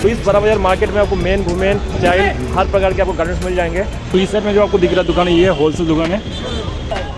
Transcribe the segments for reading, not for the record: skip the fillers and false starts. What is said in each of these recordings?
तो इस बड़ा बाजार मार्केट में आपको मेन वुमेन चाइल्ड हर प्रकार के आपको गारमेंट्स मिल जाएंगे। तो इस साइड में जो आपको दिख रहा है दुकान है ये होलसेल दुकान है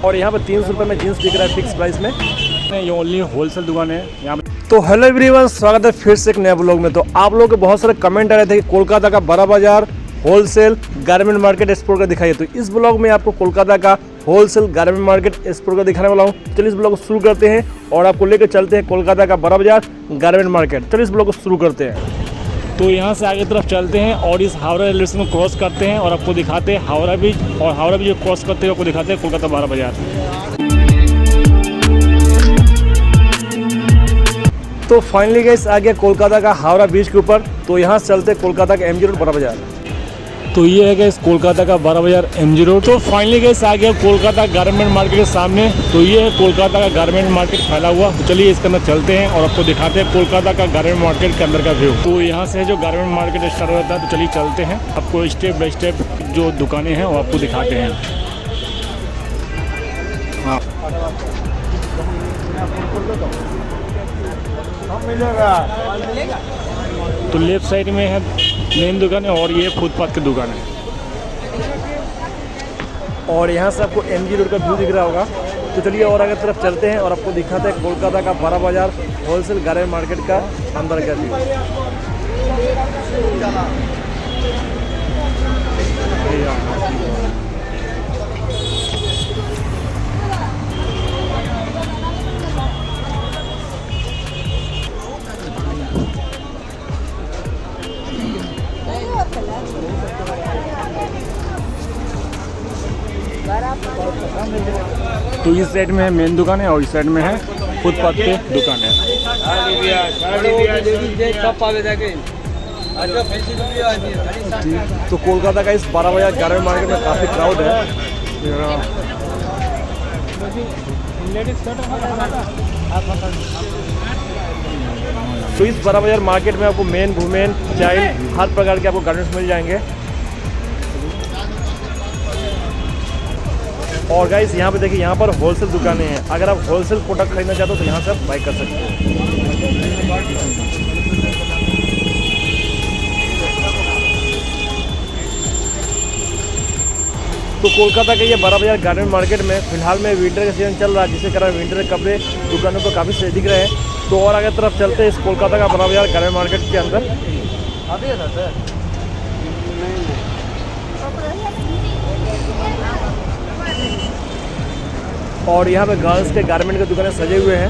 और यहाँ पर 300 रुपये में जीन्स बिक रहा है फिक्स प्राइस में। ये ओनली होलसेल दुकान है यहाँ पे। तो हेलो एवरीवन, स्वागत है फिर से एक नए ब्लॉग में। तो आप लोगों के बहुत सारे कमेंट आ रहे थे कि कोलकाता का बड़ा बाजार होलसेल गारमेंट मार्केट एक्सप्लोर का दिखाइए। तो इस ब्लॉग में आपको कोलकाता का होलसेल गारमेंट मार्केट एक्सप्लोर का दिखाने वाला हूँ। चलिए इस ब्लॉग को शुरू करते हैं और आपको लेकर चलते हैं कोलकाता का बड़ा बाजार गारमेंट मार्केट। चलिए इस ब्लॉग को शुरू करते हैं। तो यहाँ से आगे तरफ चलते हैं और इस हावड़ा रेलवे स्टेशन को क्रॉस करते हैं और आपको दिखाते हैं हावड़ा ब्रिज, और हावड़ा ब्रिज क्रॉस करते हैं आपको दिखाते हैं कोलकाता बड़ा बाजार। तो फाइनली गाइस आ गया कोलकाता का हावड़ा ब्रिज के ऊपर। तो यहाँ से चलते हैं कोलकाता का MG रोड बड़ा बाजार। तो ये है गाइस कोलकाता का बड़ा बाजार MG रोड। तो फाइनली गाइस आ गया कोलकाता गारमेंट मार्केट के सामने। तो ये है कोलकाता का गारमेंट मार्केट फैला हुआ। तो चलिए इसके अंदर चलते हैं और आपको दिखाते हैं कोलकाता का गारमेंट मार्केट के अंदर का व्यू। तो यहाँ से जो गारमेंट मार्केट स्टार्ट होता है। तो चलिए चलते हैं, आपको स्टेप बाई स्टेप जो दुकानें हैं वो आपको दिखाते हैं। हाँ तो लेफ्ट साइड में है मेन दुकान है और ये फुटपाथ की दुकान है। और यहाँ से आपको MG रोड का व्यू दिख रहा होगा। तो चलिए और आगे तरफ चलते हैं और आपको दिखाते हैं कोलकाता का बड़ा बाजार होलसेल गारमेंट मार्केट का अंदर का व्यू। तो इस साइड में है मेन दुकान है और इस साइड में है फुटपाथ पे दुकान है। तो कोलकाता का इस बड़ा बाजार गारमेंट मार्केट में काफ़ी क्राउड है। तो इस बड़ा बाजार मार्केट में आपको मेन वुमेन चाइल्ड हर प्रकार के आपको गारमेंट्स मिल जाएंगे। और गाइस यहाँ पे देखिए यहाँ पर होलसेल दुकानें हैं। अगर आप होलसेल प्रोडक्ट खरीदना चाहते हो तो यहाँ से आप बाई कर सकते हो। तो कोलकाता के ये बड़ा बाजार गारमेंट मार्केट में फिलहाल में विंटर का सीजन चल रहा है, जिसके कारण विंटर के कपड़े दुकानों पर काफ़ी सही दिख रहे हैं। तो और आगे तरफ चलते हैं इस कोलकाता का बड़ा बाजार गारमेंट मार्केट के अंदर। और यहाँ पे गर्ल्स के गारमेंट की दुकानें सजे हुए हैं।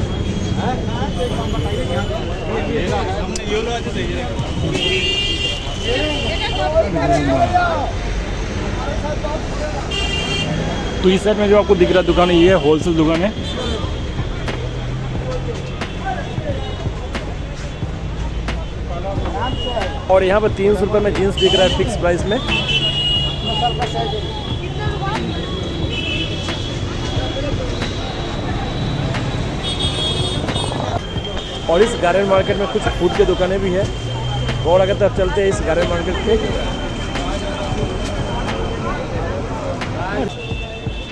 तो इस साइड में जो आपको दिख रहा है दुकान है ये होलसेल दुकान है। और यहाँ पे 300 रुपये में जीन्स बिक रहा है फिक्स प्राइस में। और इस गारमेंट मार्केट में कुछ फूड की दुकानें भी है। और अगर तब चलते हैं इस गारमेंट मार्केट पे।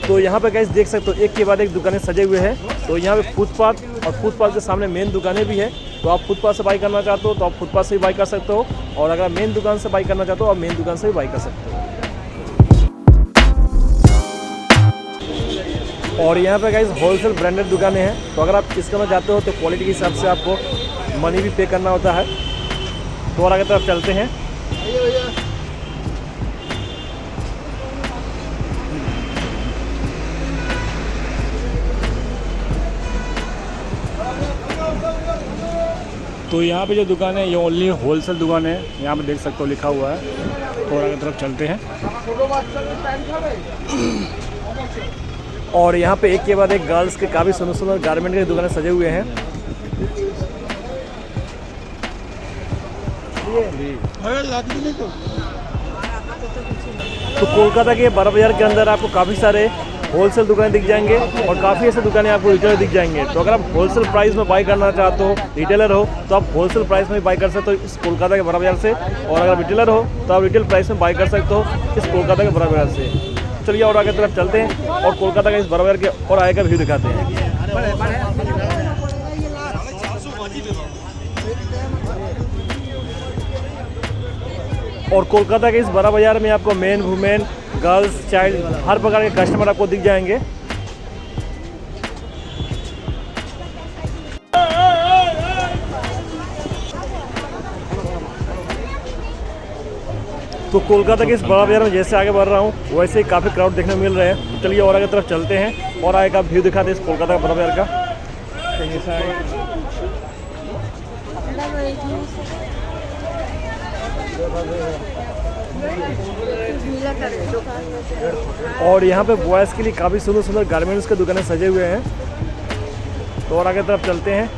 तो यहाँ पे गाइस देख सकते हो एक के बाद एक दुकानें सजे हुए हैं। तो यहाँ पे फुटपाथ और फुटपाथ के सामने मेन दुकानें भी है। तो आप फुटपाथ से बाई करना चाहते हो तो आप फुटपाथ से भी बाई कर सकते हो, और अगर मेन दुकान से बाई करना चाहते हो आप मेन दुकान से भी बाई कर सकते हो। और यहाँ पे गाइस होलसेल ब्रांडेड दुकानें हैं। तो अगर आप किस करना चाहते हो तो क्वालिटी के हिसाब से आपको मनी भी पे करना होता है। तो और आगे तरफ चलते हैं। तो यहाँ पे जो दुकान है ये ओनली होलसेल दुकान है। यहाँ पे देख सकते हो लिखा हुआ है। तो और आगे तरफ चलते हैं और यहाँ पे एक के बाद एक गर्ल्स के काफ़ी सुंदर सुंदर गारमेंट की दुकानें सजे हुए हैं। तो कोलकाता के बड़ा बाजार के अंदर आपको काफ़ी सारे होलसेल दुकानें दिख जाएंगे और काफ़ी ऐसे दुकानें आपको रिटेलर दिख जाएंगे। तो अगर आप होलसेल प्राइस में बाई करना चाहते हो, रिटेलर हो, तो आप होलसेल प्राइस में बाई कर सकते हो इस कोलकाता के बड़ा बाजार से। और अगर रिटेलर हो तो आप रिटेल प्राइस में बाई कर सकते हो इस कोलकाता के बड़ा बाजार से। चलिए और आगे तरफ चलते हैं और कोलकाता का इस बड़ा बाजार के और आगे का व्यू दिखाते हैं। और कोलकाता के इस बड़ा बाज़ार में आपको मेन वुमेन गर्ल्स चाइल्ड हर प्रकार के कस्टमर आपको दिख जाएंगे। तो कोलकाता के इस बड़ा बाज़ार में जैसे आगे बढ़ रहा हूँ वैसे ही काफ़ी क्राउड देखने को मिल रहे हैं। चलिए और आगे तरफ चलते हैं और आगे का व्यू दिखाते हैं इस कोलकाता का बड़ा बाज़ार का। और यहाँ पे बॉयज़ के लिए काफ़ी सुंदर सुंदर गारमेंट्स के दुकानें सजे हुए हैं। तो और आगे तरफ चलते हैं।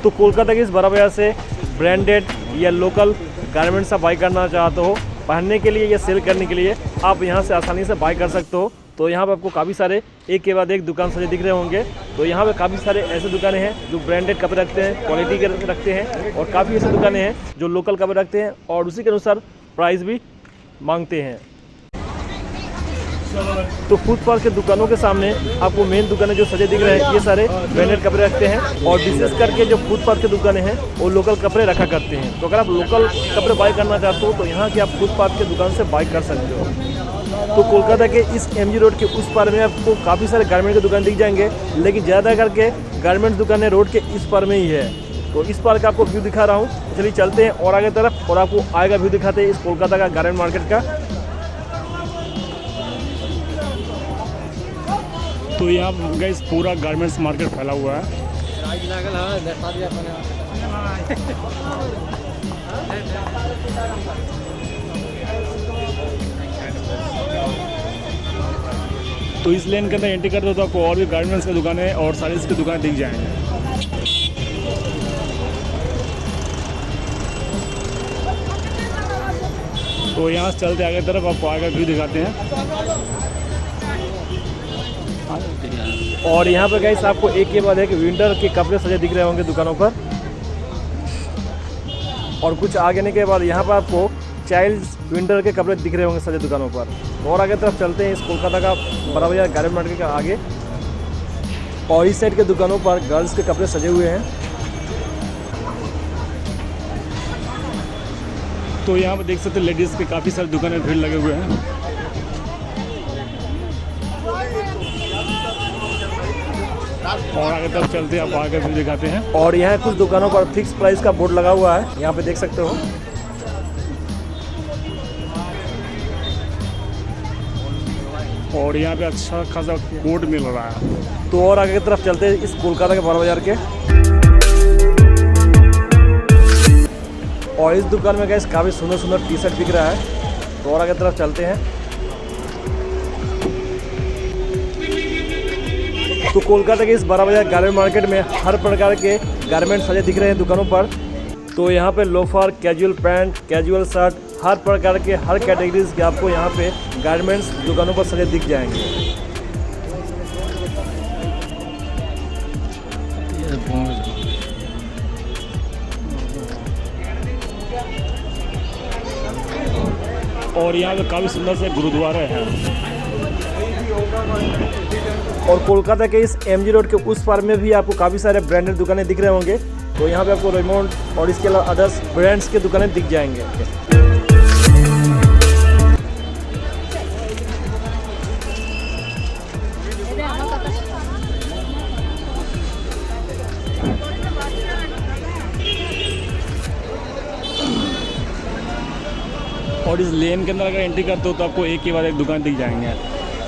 तो कोलकाता के इस बड़ा बाज़ार से ब्रांडेड या लोकल गारमेंट्स आप बाई करना चाहते हो पहनने के लिए या सेल करने के लिए, आप यहाँ से आसानी से बाई कर सकते हो। तो यहाँ पर आपको काफ़ी सारे एक के बाद एक दुकान सजे दिख रहे होंगे। तो यहाँ पे काफ़ी सारे ऐसे दुकानें हैं जो ब्रांडेड कपड़े रखते हैं, क्वालिटी के रखते हैं, और काफ़ी ऐसे दुकानें हैं जो लोकल कपड़े रखते हैं और उसी के अनुसार प्राइस भी मांगते हैं। तो फुटपाथ के दुकानों के सामने आपको मेन दुकानें जो सजे दिख रहे हैं ये सारे ब्रांडेड कपड़े रखते हैं, और विशेष करके जो फुटपाथ के दुकानें हैं वो लोकल कपड़े रखा करते हैं। तो अगर आप लोकल कपड़े बाई करना चाहते हो तो यहाँ की आप फुटपाथ के दुकान से बाई कर सकते हो। तो कोलकाता के इस एमजी रोड के उस पार में आपको काफ़ी सारे गारमेंट के दुकान दिख जाएंगे, लेकिन ज़्यादा करके गारमेंट्स दुकानें रोड के इस पार में ही है। तो इस पार का आपको व्यू दिखा रहा हूँ। चलिए चलते हैं और आगे तरफ और आपको आगे का व्यू दिखाते हैं इस कोलकाता का गारमेंट मार्केट का। तो यहाँ गाइस पूरा गारमेंट्स मार्केट फैला हुआ है। तो इस लेन के अंदर एंट्री करते हो तो आपको और भी गारमेंट्स की दुकानें और साड़ीज़ की दुकानें दिख जाएंगे। तो यहाँ से चलते आगे तरफ आपको आगे व्यू दिखाते हैं। और यहाँ पर गाइस आपको एक के बाद एक विंटर के कपड़े सजे दिख रहे होंगे दुकानों पर। और कुछ आगे आने के बाद यहाँ पर आपको चाइल्ड्स विंटर के कपड़े दिख रहे होंगे सजे दुकानों पर। और आगे तरफ चलते हैं इस कोलकाता का बड़ा बाज़ार गारमेंट मार्केट के आगे, और इस साइड के दुकानों पर गर्ल्स के कपड़े सजे हुए हैं। तो यहाँ पर देख सकते हैं लेडीज़ के काफ़ी सारे दुकानें भीड़ लगे हुए हैं। और आगे तरफ चलते हैं, आप आगे भी दिखाते हैं। और यहाँ कुछ दुकानों पर फिक्स प्राइस का बोर्ड लगा हुआ है, यहाँ पे देख सकते हो। और यहाँ पे अच्छा खासा कोट मिल रहा है। तो और आगे की तरफ चलते हैं इस कोलकाता के बड़ा बाज़ार के। और इस दुकान में गाइस काफ़ी सुंदर सुंदर टी शर्ट बिक रहा है। तो और आगे तरफ चलते हैं। तो कोलकाता के इस बड़ा बाज़ार गारमेंट मार्केट में हर प्रकार के गारमेंट सजे दिख रहे हैं दुकानों पर। तो यहाँ पे loafer, casual pant, casual shirt, हर प्रकार के हर कैटेगरीज के आपको यहाँ पे गारमेंट्स दुकानों पर सजे दिख जाएंगे। और यहाँ पे काफ़ी सुंदर से गुरुद्वारे हैं। और कोलकाता के इस एमजी रोड के उस पार में भी आपको काफ़ी सारे ब्रांडेड दुकानें दिख रहे होंगे। तो यहाँ पे आपको रेमंड और इसके अलावा अदर्स ब्रांड्स के दुकानें दिख जाएंगे। और इस लेन के अंदर अगर एंट्री करते हो तो आपको एक के बाद एक दुकान दिख जाएंगे।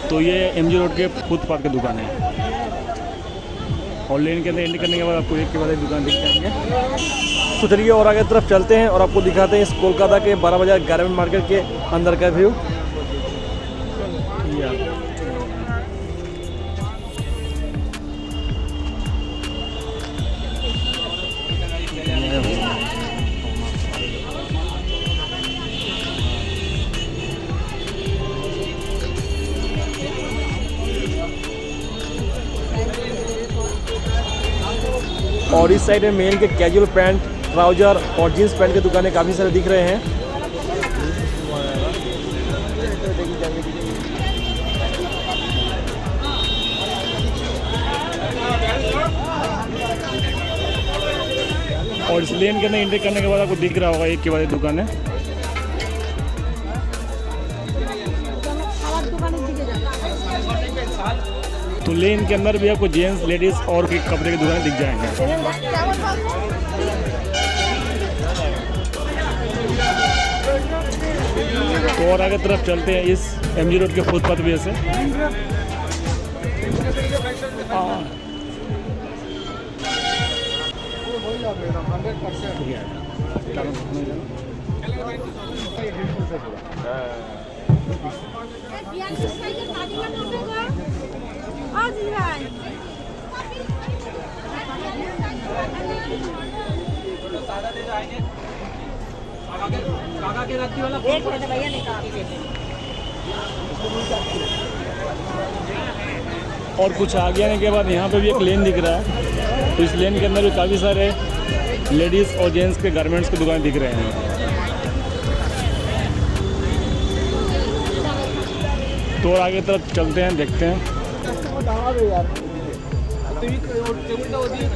तो ये एमजी रोड के फुटपाथ की दुकान है। और लेन के अंदर एंट्री करने के बाद आपको एक के बाद एक दुकान दिख जाएंगे। तो चलिए और आगे तरफ चलते हैं और आपको दिखाते हैं इस कोलकाता के बड़ा बाज़ार गारमेंट मार्केट के अंदर का व्यू। और इस साइड में मेन के कैजुअल पैंट, ट्राउजर और जींस पैंट के दुकानें काफ़ी सारे दिख रहे हैं। और इस लेन के अंदर एंट्री करने के बाद आपको दिख रहा होगा एक के बाद एक दुकान है। तो लेन के अंदर भी आपको जेंट्स लेडीज़ और भी कपड़े की दुकानें दिख जाएंगे। तो और आगे तरफ चलते हैं इस MG रोड के फुटपाथ वे से। और कुछ आगे आने के बाद यहाँ पे भी एक लेन दिख रहा है। तो इस लेन के अंदर भी काफ़ी सारे लेडीज़ और जेंट्स के गारमेंट्स की दुकान दिख रहे हैं। तो और आगे तरफ चलते हैं, देखते हैं।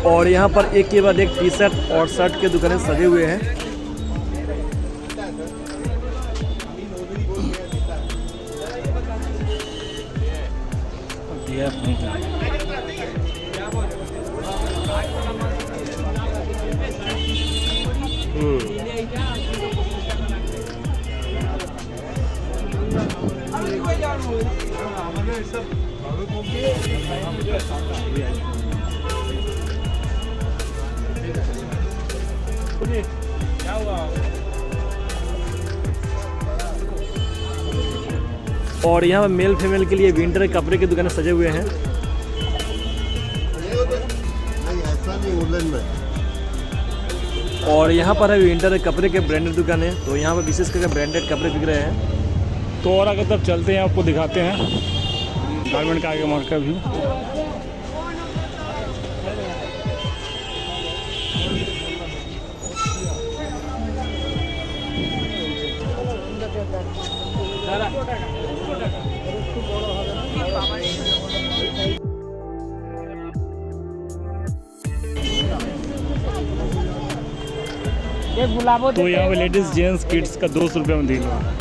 और यहाँ पर एक के बाद एक टी-शर्ट और शर्ट के दुकानें सजे हुए हैं। और यहाँ मेल फीमेल के लिए विंटर कपड़े की दुकानें सजे हुए हैं। और यहाँ पर है विंटर कपड़े के ब्रांडेड दुकानें। तो यहाँ पर विशेष करके ब्रांडेड कपड़े बिक रहे हैं। तो और अगर तब चलते हैं, आपको दिखाते हैं गारमेंट का आगे मार्केट का व्यू। तो यहाँ पे लेडीज जेंट्स किड्स का 200 रुपये में देगा।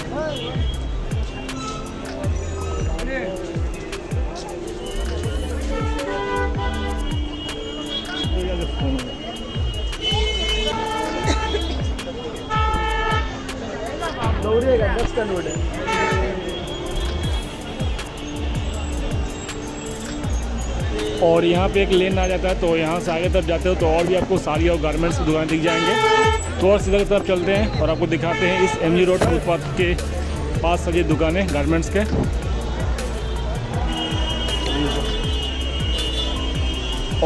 और यहाँ पे एक लेन आ जाता है। तो यहाँ से आगे तरफ जाते हो तो और भी आपको साड़ी और गारमेंट्स की दुकान दिख जाएंगे। तो और सीधा की तरफ चलते हैं और आपको दिखाते हैं इस MG रोड फुटपाथ के पास सजी दुकानें गारमेंट्स के।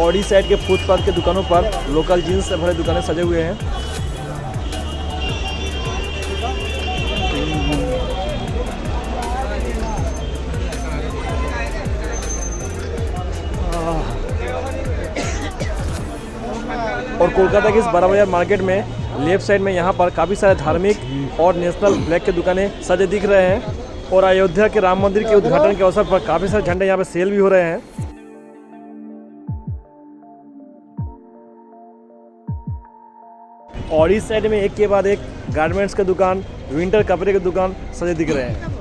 और इस साइड के फुटपाथ के दुकानों पर लोकल जीन्स से भरे दुकानें सजे हुए हैं। और कोलकाता के इस बड़ा बाजार मार्केट में लेफ्ट साइड में यहाँ पर काफ़ी सारे धार्मिक और नेशनल फ्लैग के दुकानें सजे दिख रहे हैं। और अयोध्या के राम मंदिर के उद्घाटन के अवसर पर काफ़ी सारे झंडे यहाँ पे सेल भी हो रहे हैं। और इस साइड में एक के बाद एक गारमेंट्स के दुकान, विंटर कपड़े के दुकान सजे दिख रहे हैं।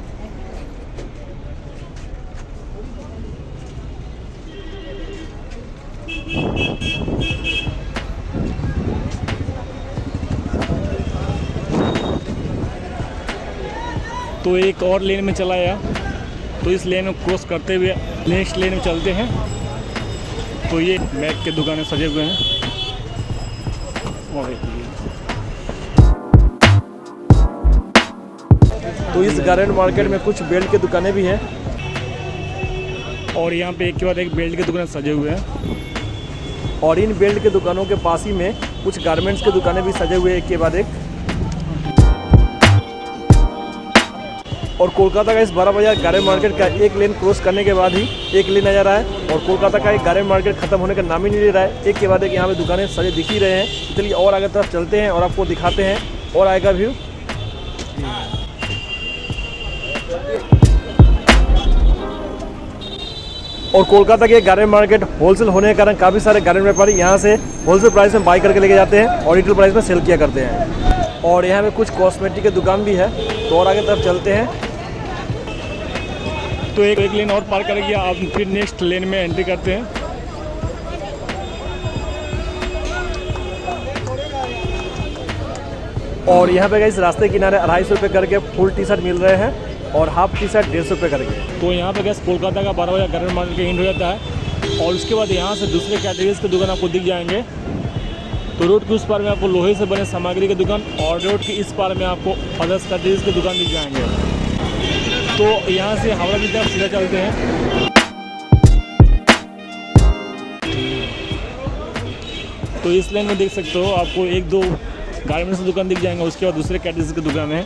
तो एक और लेन में चला आया। तो इस लेन को क्रॉस करते हुए नेक्स्ट लेन में चलते हैं। तो ये बैग के दुकानें सजे हुए हैं। तो इस गारमेंट मार्केट में कुछ बेल्ट की दुकानें भी हैं। और यहाँ पे एक के बाद एक बेल्ट की दुकानें सजे हुए हैं। और इन बेल्ट के दुकानों के पास ही में कुछ गारमेंट्स की दुकानें भी सजे हुए हैं एक के बाद एक। और कोलकाता का इस बड़ा बाजार गारमेंट मार्केट का एक लेन क्रॉस करने के बाद ही एक लेन आ जा रहा है। और कोलकाता का एक गारमेंट मार्केट खत्म होने का नाम ही नहीं ले रहा है। एक के बाद एक यहाँ पे दुकानें सजे दिख ही रहे हैं। चलिए और आगे तरफ चलते हैं और आपको दिखाते हैं और आएगा व्यू। और कोलकाता के गारमेंट मार्केट होलसेल होने के कारण काफ़ी सारे गारमेंट व्यापारी यहाँ से होलसेल प्राइस में बाई करके लेके जाते हैं और रिटेल प्राइस में सेल किया करते हैं। और यहाँ पे कुछ कॉस्मेटिक की दुकान भी है, तो और आगे तरफ चलते हैं। तो एक लेन और पार करेंगे, आप फिर नेक्स्ट लेन में एंट्री करते हैं। और यहाँ पे इस रास्ते किनारे 250 रुपये करके फुल टी शर्ट मिल रहे हैं और हाफ टी शर्ट 150 रुपये करके। तो यहाँ पे गैस कोलकाता का 12 बजे गारमेंट मार्केट एंड हो जाता है और उसके बाद यहाँ से दूसरे कैटेगरीज की दुकान आपको दिख जाएंगे। तो रोड के उस पार में आपको लोहे से बने सामग्री की दुकान और रोड के इस पार में आपको अदर्स कैटेगरीज की दुकान दिख जाएंगे। तो यहाँ से हावड़ा की तरफ सीधा चलते हैं। तो इस लाइन में देख सकते हो आपको 1-2 गारमेंट्स की दुकान दिख जाएंगे, उसके बाद दूसरे कैटेगरीज की दुकान है।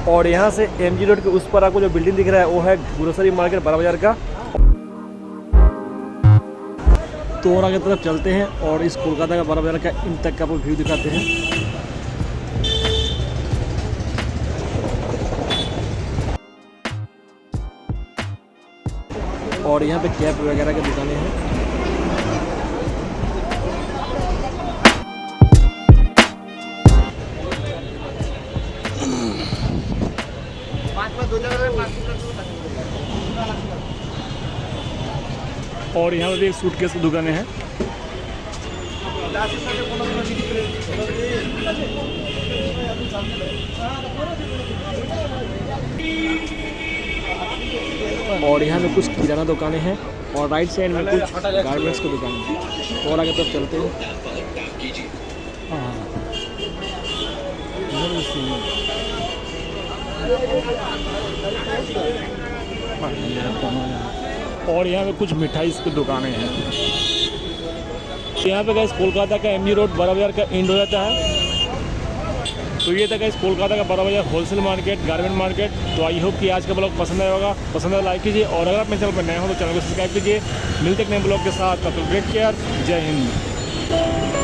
और यहाँ से MG रोड के उस पर आपको जो बिल्डिंग दिख रहा है वो है ग्रोसरी मार्केट 12 बाजार का। तो और आगे तरफ चलते हैं और इस कोलकाता का 12 बाजार का इन तक का आपको व्यू दिखाते हैं। और यहाँ पे कैप वगैरह की दुकानें हैं। और यहाँ पे भी एक सूटकेस की दुकानें हैं। और यहाँ में कुछ किराना दुकानें हैं और राइट साइड में कुछ गारमेंट्स की दुकानें हैं। और आगे तरफ चलते हैं। और यहाँ पे कुछ मिठाई की दुकानें हैं। यहाँ पे गाइस कोलकाता का MG रोड 12 बाजार का एंड हो जाता है। तो ये था गाइस कोलकाता का 12 बाजार होलसेल मार्केट, गारमेंट मार्केट। तो आई होप कि आज का ब्लॉग पसंद आया होगा। पसंद आया लाइक कीजिए और अगर आप मेरे चैनल पर नए हो तो चैनल को सब्सक्राइब कीजिए। मिलते हैं नए ब्लॉग के साथ। तब तक टेक केयर, जय हिंद।